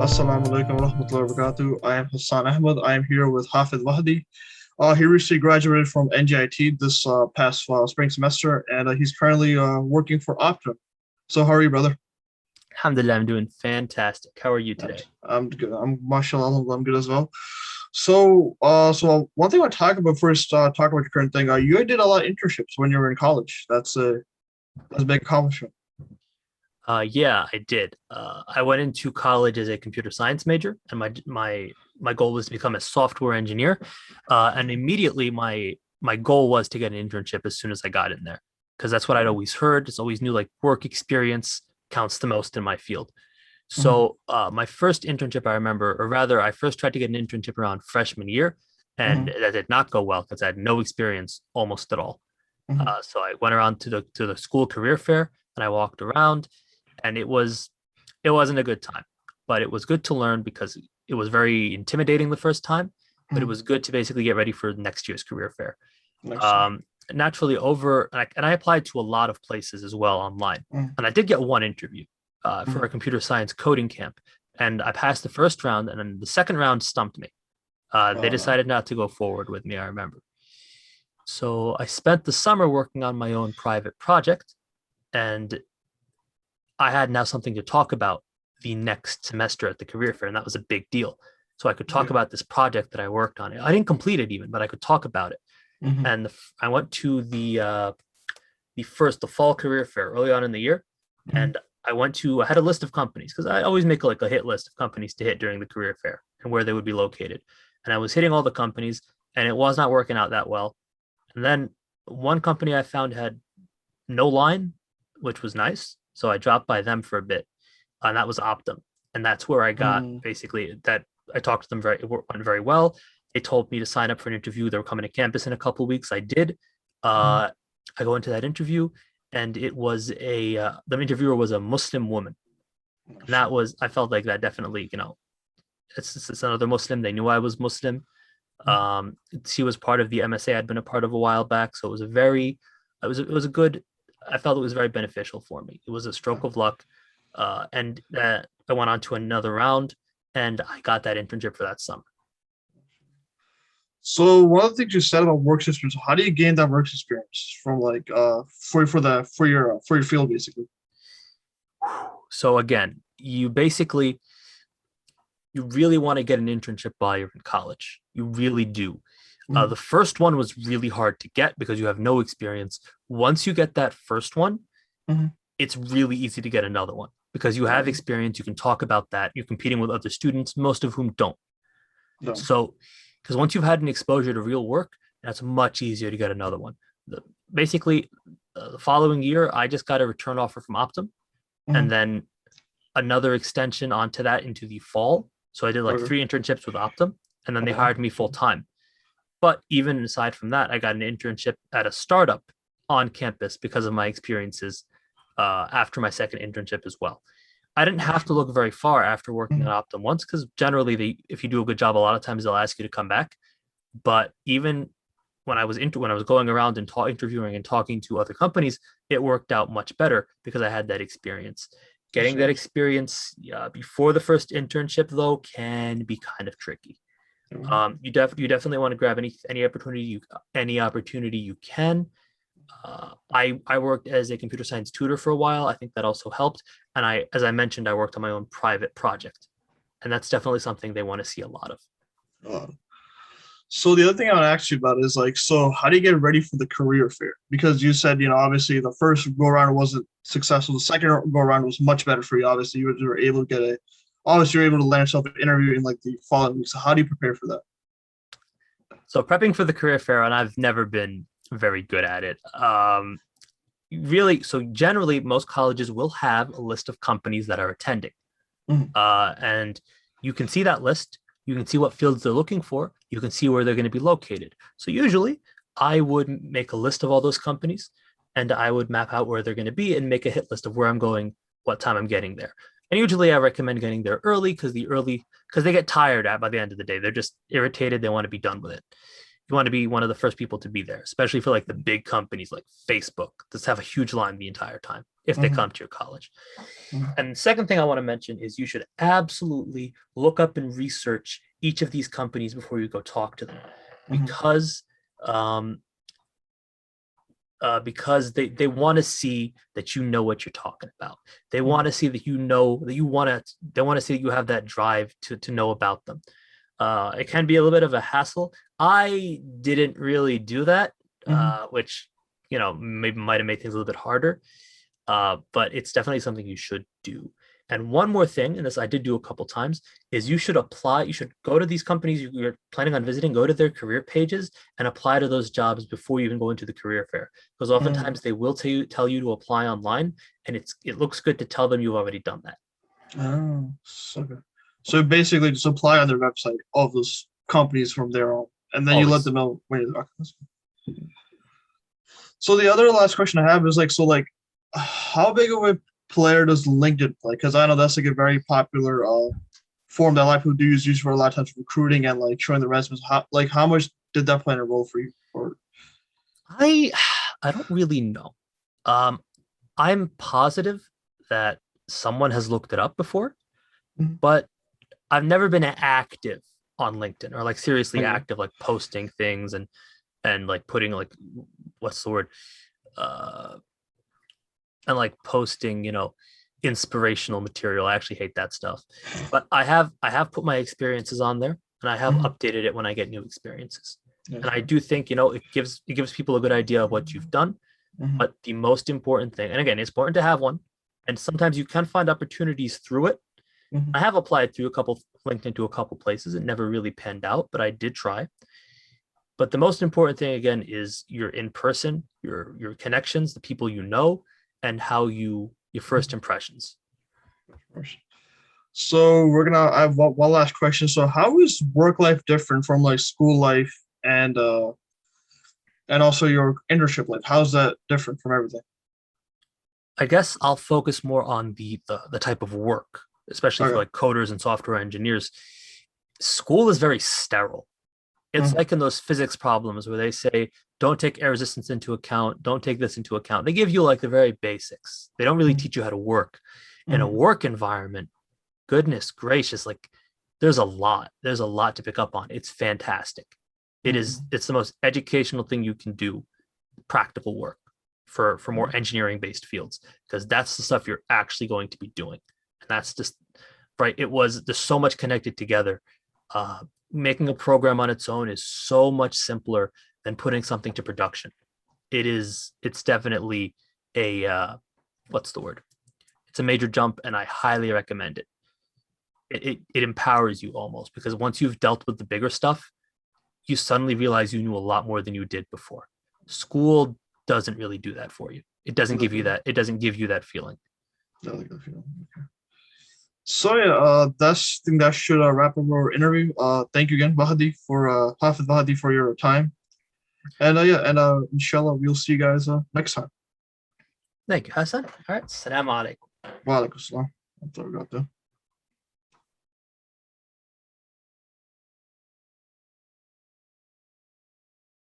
Assalamu alaikum wa rahmatullahi wa barakatuh. I am Hassan Ahmed. I am here with Hafeth Wahdi. He recently graduated from NGIT this past spring semester, and he's currently working for Optum. So, how are you, brother? Alhamdulillah, I'm doing fantastic. How are you today? Nice. I'm good. Mashallah, I'm good as well. So one thing I want to talk about first, talk about your current thing. You did a lot of internships when you were in college. That's a big accomplishment. Yeah, I did. I went into college as a computer science major, and my goal was to become a software engineer. And immediately my goal was to get an internship as soon as I got in there, because that's what I'd always heard. It's always knew like work experience counts the most in my field. Mhm, So my first internship, I remember, or rather, I first tried to get an internship around freshman year, and mhm, that did not go well because I had no experience almost at all. mhm, So I went around to the school career fair and I walked around, and it wasn't a good time, but it was good to learn because it was very intimidating the first time, but it mhm. was good to basically get ready for next year's career fair. Nice. Um, Naturally, and I applied to a lot of places as well online, Mhm, and I did get one interview for mhm. a computer science coding camp, and I passed the first round, and then the second round stumped me. They No. decided not to go forward with me. I remember. So I spent the summer working on my own private project, and I had now something to talk about the next semester at the career fair, and that was a big deal. So I could talk Yeah. about this project that I worked on. I didn't complete it even, but I could talk about it. Mhm, And I went to the fall career fair early on in the year, mhm. and I had a list of companies because I always make like a hit list of companies to hit during the career fair and where they would be located. And I was hitting all the companies, and it was not working out that well. And then one company I found had no line, which was nice. So I dropped by them for a bit, and that was Optum. And that's where I got Mm. basically that I talked to them it went very well. They told me to sign up for an interview. They were coming to campus in a couple of weeks. I did. Mhm. Uh, I go into that interview, and the interviewer was a Muslim woman, and Mashallah. I felt like that definitely it's another Muslim. They knew I was Muslim. Mhm. She was part of the MSA I'd been a part of a while back, so it was a good. I felt it was very beneficial for me. It was a stroke of luck, and I went on to another round, and I got that internship for that summer. So one of the things you said about work experience, how do you gain that work experience from like for your field basically? So again, you really want to get an internship while you're in college. You really do. Mhm, The first one was really hard to get because you have no experience. Once you get that first one, mhm. it's really easy to get another one because you have No, experience. You can talk about that. You're competing with other students, most of whom don't. no. So, because once you've had an exposure to real work, that's much easier to get another one. The, Basically, the following year, I just got a return offer from Optum, and Mhm. then another extension onto that into the fall. So I did like Okay. 3 internships with Optum, and then they Oh, hired me full time. But even aside from that, I got an internship at a startup on campus because of my experiences after my second internship as well. I didn't have to mashallah. look very far after working Mhm, at Optum once because generally, if you do a good job, a lot of times they'll ask you to come back. But even when I was going around and interviewing and talking to other companies, it worked out much better because I had that experience. Getting that mashallah. experience before the first internship though can be kind of tricky. Mhm. You definitely want to grab any opportunity you can. I worked as a computer science tutor for a while. I think that also helped. And as I mentioned, I worked on my own private project, and that's definitely something they want to see a lot of. Uh, so the other thing I want to ask you about is like, so how do you get ready for the career fair? Because you said, obviously the first go around wasn't successful. The second go around was much better for you. Obviously, you were able to obviously you're able to land yourself an interview in like the following week. So how do you prepare for that? So prepping for the career fair, and I've never been very good at it. So generally, most colleges will have a list of companies that are attending, Mhm, and you can see that list. You can see what fields they're looking for. You can see where they're going to be located. So usually, I would make a list of all those companies, and I would map out where they're going to be and make a hit list of where I'm going, what time I'm getting there. And usually, I recommend getting there early because they get tired at by the end of the day. They're just irritated. They want to be done with it. you want to be one of the first people to be there, especially for like the big companies like Facebook. Just have a huge line the entire time if they Mhm, come to your college. mhm, And the second thing I want to mention is you should absolutely look up and research each of these companies before you go talk to them, mhm, um, because they want to see that you know what you're talking about. They want mhm, to see that you know that you want to. They want to see that you have that drive to know about them. It can be a little bit of a hassle. I didn't really do that, mhm. which maybe might have made things a little bit harder. But it's definitely something you should do. And one more thing, and this I did do a couple times, is you should apply. You should go to these companies you're planning on visiting, go to their career pages, and apply to those jobs before you even go into the career fair. Because Mm. oftentimes they will tell you to apply online, and it looks good to tell them you've already done that. Oh, okay. So basically, just apply on their website, all those companies from there on, and then you let Always. them know when you're. So the other last question I have is like, so like, how big of a player does LinkedIn play? Because I know that's like a very popular form that a lot of people do use for a lot of times recruiting and like showing the resumes. How much did that play a role for you? Or I I don't really know. Um, I'm positive that someone has looked it up before, Mhm. but I've never been active on LinkedIn or like seriously Okay. active, like posting things and like putting like what's the word? Uh and like posting, inspirational material. I actually hate that stuff. But I have put my experiences on there and I have Mhm. updated it when I get new experiences. Yes. And I do think, it gives people a good idea of what you've done. Mhm. But the most important thing, and again, it's important to have one, and sometimes you can find opportunities through it. Mhm. I have applied through a couple LinkedIn to a couple places. It never really panned out, but I did try. But the most important thing again is your in person, your connections, the people you know, and how your first Mhm. impressions. Of course. So I have one last question. So how is work life different from like school life and also your internship life? How's that different from everything? I guess I'll focus more on the type of work, especially for Okay. like coders and software engineers. School is very sterile. It's Mhm. like in those physics problems where they say, don't take air resistance into account, don't take this into account. They give you like the very basics. They don't really Mhm. teach you how to work. In a Mhm. work environment, goodness gracious, like there's a lot to pick up on. It's fantastic. Mhm. It's the most educational thing you can do, practical work for more Mhm. engineering based fields, because that's the stuff you're actually going to be doing. And that's just right. There's so much connected together. Uh, Making a program on its own is so much simpler than putting something to production. It's definitely a what's the word? It's a major jump, and I highly recommend it. It empowers you almost, because once you've dealt with the bigger stuff, you suddenly realize you knew a lot more than you did before. School doesn't really do that for you. It doesn't give you Definitely. that. It doesn't give you that feeling. Definitely good feeling. So yeah, that's I think that should wrap up our interview. Thank you again, Hafez Bahadi for your time. And yeah, and inshallah we'll see you guys next time. Thank you, Hassan. All right. Salam alaikum. Wa alaikum salam.